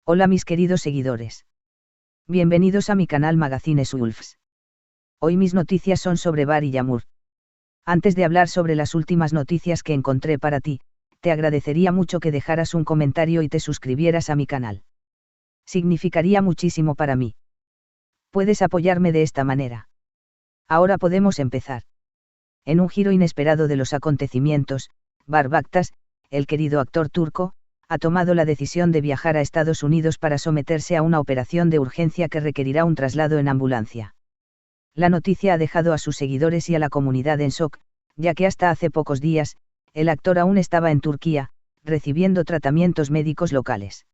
Hola mis queridos seguidores. Bienvenidos a mi canal Magazines Wolves. Hoy mis noticias son sobre Bar y Yamur. Antes de hablar sobre las últimas noticias que encontré para ti, te agradecería mucho que dejaras un comentario y te suscribieras a mi canal. Significaría muchísimo para mí. Puedes apoyarme de esta manera. Ahora podemos empezar. En un giro inesperado de los acontecimientos, Bar Baktas, el querido actor turco, ha tomado la decisión de viajar a Estados Unidos para someterse a una operación de urgencia que requerirá un traslado en ambulancia. La noticia ha dejado a sus seguidores y a la comunidad en shock, ya que hasta hace pocos días, el actor aún estaba en Turquía, recibiendo tratamientos médicos locales.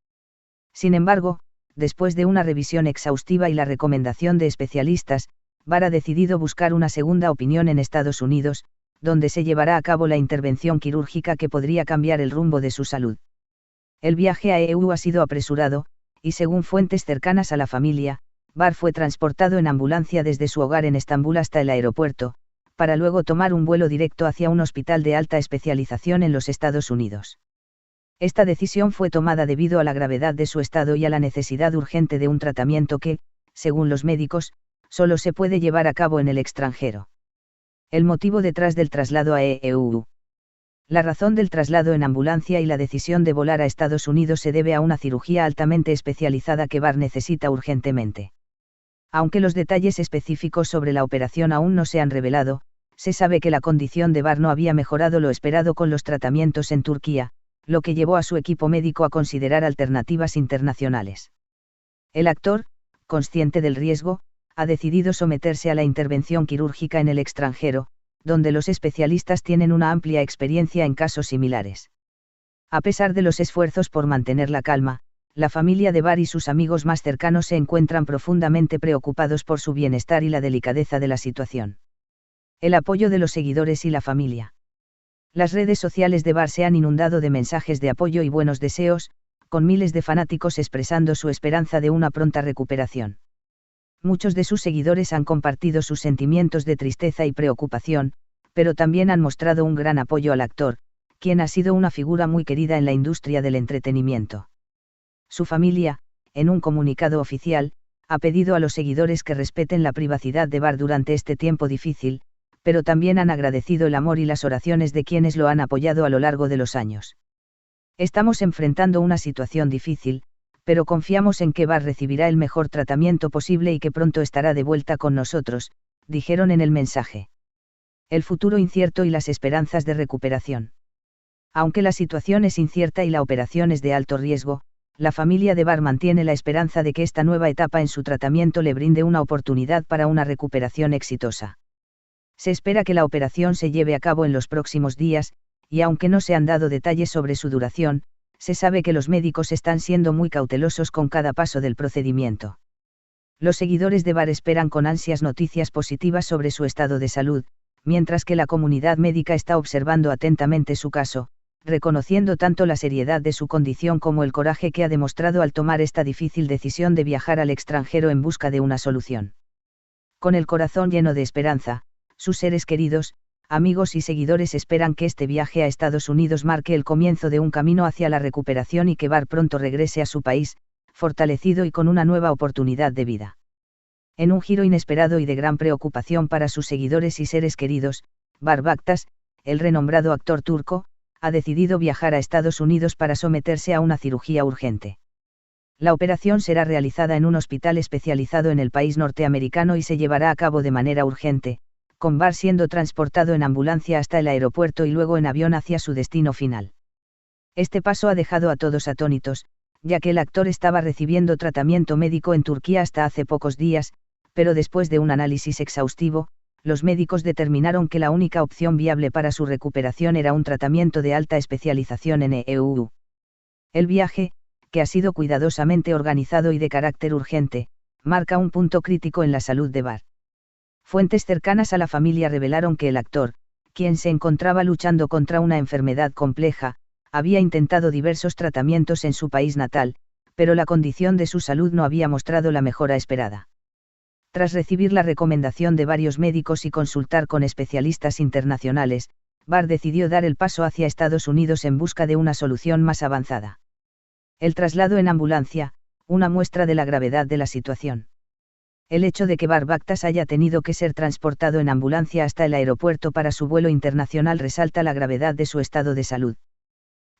Sin embargo, después de una revisión exhaustiva y la recomendación de especialistas, Bar ha decidido buscar una segunda opinión en Estados Unidos, donde se llevará a cabo la intervención quirúrgica que podría cambiar el rumbo de su salud. El viaje a EU ha sido apresurado, y según fuentes cercanas a la familia, Bar fue transportado en ambulancia desde su hogar en Estambul hasta el aeropuerto, para luego tomar un vuelo directo hacia un hospital de alta especialización en los Estados Unidos. Esta decisión fue tomada debido a la gravedad de su estado y a la necesidad urgente de un tratamiento que, según los médicos, solo se puede llevar a cabo en el extranjero. El motivo detrás del traslado a EU. La razón del traslado en ambulancia y la decisión de volar a Estados Unidos se debe a una cirugía altamente especializada que Bar necesita urgentemente. Aunque los detalles específicos sobre la operación aún no se han revelado, se sabe que la condición de Bar no había mejorado lo esperado con los tratamientos en Turquía, lo que llevó a su equipo médico a considerar alternativas internacionales. El actor, consciente del riesgo, ha decidido someterse a la intervención quirúrgica en el extranjero, donde los especialistas tienen una amplia experiencia en casos similares. A pesar de los esfuerzos por mantener la calma, la familia de Bar y sus amigos más cercanos se encuentran profundamente preocupados por su bienestar y la delicadeza de la situación. El apoyo de los seguidores y la familia. Las redes sociales de Bar se han inundado de mensajes de apoyo y buenos deseos, con miles de fanáticos expresando su esperanza de una pronta recuperación. Muchos de sus seguidores han compartido sus sentimientos de tristeza y preocupación, pero también han mostrado un gran apoyo al actor, quien ha sido una figura muy querida en la industria del entretenimiento. Su familia, en un comunicado oficial, ha pedido a los seguidores que respeten la privacidad de Bar durante este tiempo difícil, pero también han agradecido el amor y las oraciones de quienes lo han apoyado a lo largo de los años. Estamos enfrentando una situación difícil, pero confiamos en que Bar recibirá el mejor tratamiento posible y que pronto estará de vuelta con nosotros, dijeron en el mensaje. El futuro incierto y las esperanzas de recuperación. Aunque la situación es incierta y la operación es de alto riesgo, la familia de Bar mantiene la esperanza de que esta nueva etapa en su tratamiento le brinde una oportunidad para una recuperación exitosa. Se espera que la operación se lleve a cabo en los próximos días, y aunque no se han dado detalles sobre su duración, se sabe que los médicos están siendo muy cautelosos con cada paso del procedimiento. Los seguidores de Bar esperan con ansias noticias positivas sobre su estado de salud, mientras que la comunidad médica está observando atentamente su caso, reconociendo tanto la seriedad de su condición como el coraje que ha demostrado al tomar esta difícil decisión de viajar al extranjero en busca de una solución. Con el corazón lleno de esperanza, sus seres queridos, amigos y seguidores esperan que este viaje a Estados Unidos marque el comienzo de un camino hacia la recuperación y que Bar pronto regrese a su país, fortalecido y con una nueva oportunidad de vida. En un giro inesperado y de gran preocupación para sus seguidores y seres queridos, Bar Baktas, el renombrado actor turco, ha decidido viajar a Estados Unidos para someterse a una cirugía urgente. La operación será realizada en un hospital especializado en el país norteamericano y se llevará a cabo de manera urgente, con Bar siendo transportado en ambulancia hasta el aeropuerto y luego en avión hacia su destino final. Este paso ha dejado a todos atónitos, ya que el actor estaba recibiendo tratamiento médico en Turquía hasta hace pocos días, pero después de un análisis exhaustivo, los médicos determinaron que la única opción viable para su recuperación era un tratamiento de alta especialización en EU. El viaje, que ha sido cuidadosamente organizado y de carácter urgente, marca un punto crítico en la salud de Bar. Fuentes cercanas a la familia revelaron que el actor, quien se encontraba luchando contra una enfermedad compleja, había intentado diversos tratamientos en su país natal, pero la condición de su salud no había mostrado la mejora esperada. Tras recibir la recomendación de varios médicos y consultar con especialistas internacionales, Bar decidió dar el paso hacia Estados Unidos en busca de una solución más avanzada. El traslado en ambulancia, una muestra de la gravedad de la situación. El hecho de que Bar Bakhtas haya tenido que ser transportado en ambulancia hasta el aeropuerto para su vuelo internacional resalta la gravedad de su estado de salud.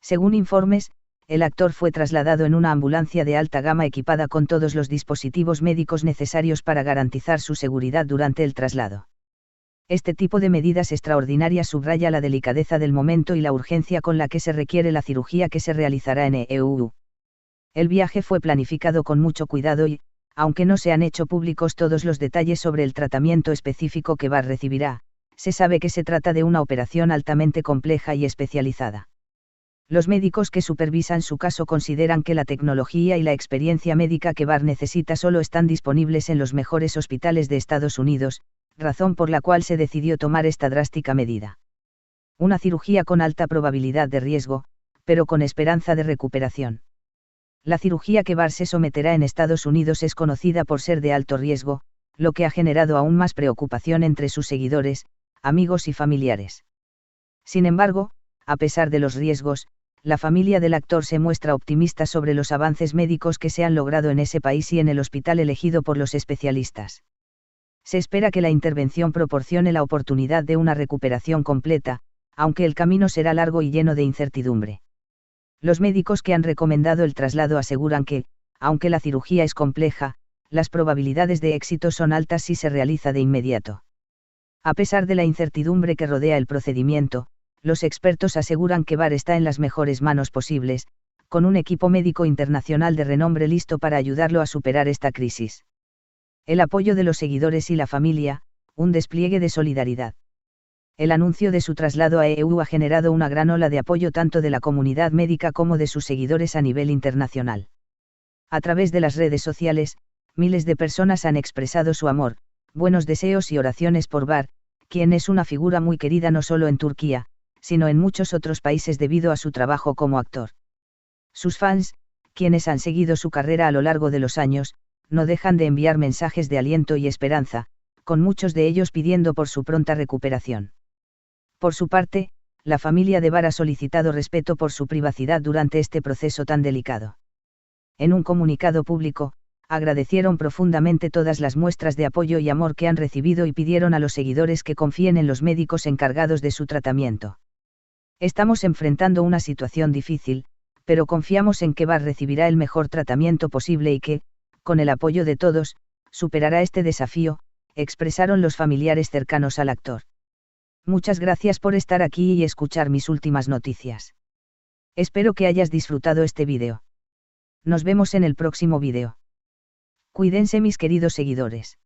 Según informes, el actor fue trasladado en una ambulancia de alta gama equipada con todos los dispositivos médicos necesarios para garantizar su seguridad durante el traslado. Este tipo de medidas extraordinarias subraya la delicadeza del momento y la urgencia con la que se requiere la cirugía que se realizará en EU. El viaje fue planificado con mucho cuidado y, aunque no se han hecho públicos todos los detalles sobre el tratamiento específico que Bar recibirá, se sabe que se trata de una operación altamente compleja y especializada. Los médicos que supervisan su caso consideran que la tecnología y la experiencia médica que Bar necesita solo están disponibles en los mejores hospitales de Estados Unidos, razón por la cual se decidió tomar esta drástica medida. Una cirugía con alta probabilidad de riesgo, pero con esperanza de recuperación. La cirugía que Bar se someterá en Estados Unidos es conocida por ser de alto riesgo, lo que ha generado aún más preocupación entre sus seguidores, amigos y familiares. Sin embargo, a pesar de los riesgos, la familia del actor se muestra optimista sobre los avances médicos que se han logrado en ese país y en el hospital elegido por los especialistas. Se espera que la intervención proporcione la oportunidad de una recuperación completa, aunque el camino será largo y lleno de incertidumbre. Los médicos que han recomendado el traslado aseguran que, aunque la cirugía es compleja, las probabilidades de éxito son altas si se realiza de inmediato. A pesar de la incertidumbre que rodea el procedimiento, los expertos aseguran que Bar está en las mejores manos posibles, con un equipo médico internacional de renombre listo para ayudarlo a superar esta crisis. El apoyo de los seguidores y la familia, un despliegue de solidaridad. El anuncio de su traslado a EU ha generado una gran ola de apoyo tanto de la comunidad médica como de sus seguidores a nivel internacional. A través de las redes sociales, miles de personas han expresado su amor, buenos deseos y oraciones por Bar, quien es una figura muy querida no solo en Turquía, sino en muchos otros países debido a su trabajo como actor. Sus fans, quienes han seguido su carrera a lo largo de los años, no dejan de enviar mensajes de aliento y esperanza, con muchos de ellos pidiendo por su pronta recuperación. Por su parte, la familia de Bar ha solicitado respeto por su privacidad durante este proceso tan delicado. En un comunicado público, agradecieron profundamente todas las muestras de apoyo y amor que han recibido y pidieron a los seguidores que confíen en los médicos encargados de su tratamiento. Estamos enfrentando una situación difícil, pero confiamos en que Bar recibirá el mejor tratamiento posible y que, con el apoyo de todos, superará este desafío, expresaron los familiares cercanos al actor. Muchas gracias por estar aquí y escuchar mis últimas noticias. Espero que hayas disfrutado este vídeo. Nos vemos en el próximo vídeo. Cuídense mis queridos seguidores.